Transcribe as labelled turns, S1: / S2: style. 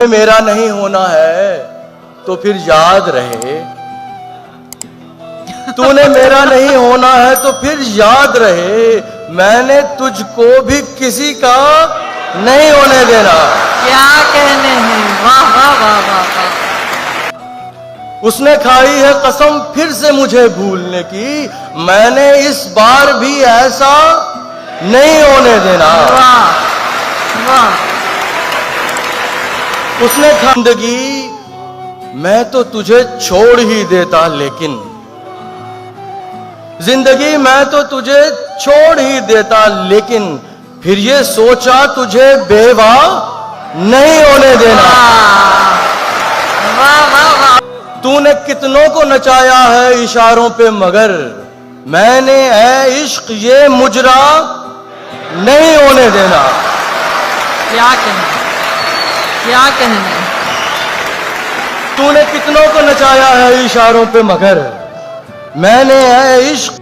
S1: मेरा नहीं होना है तो फिर याद रहे, तूने मेरा नहीं होना है तो फिर याद रहे, मैंने तुझको भी किसी का नहीं होने देना।
S2: क्या कहने हैं, वाह वाह वाह वाह वाह।
S1: उसने खाई है कसम फिर से मुझे भूलने की, मैंने इस बार भी ऐसा नहीं होने देना।
S2: वाह वाह।
S1: उसने जिंदगी मैं तो तुझे छोड़ ही देता, लेकिन जिंदगी मैं तो तुझे छोड़ ही देता, लेकिन फिर ये सोचा तुझे बेवा नहीं होने देना।
S2: वाह वाह वाह।
S1: तूने कितनों को नचाया है इशारों पे, मगर मैंने ऐ इश्क ये मुजरा नहीं होने देना।
S2: क्या कहने, क्या कहने।
S1: तूने कितनों को नचाया है इशारों पे, मगर मैंने ऐ इश्क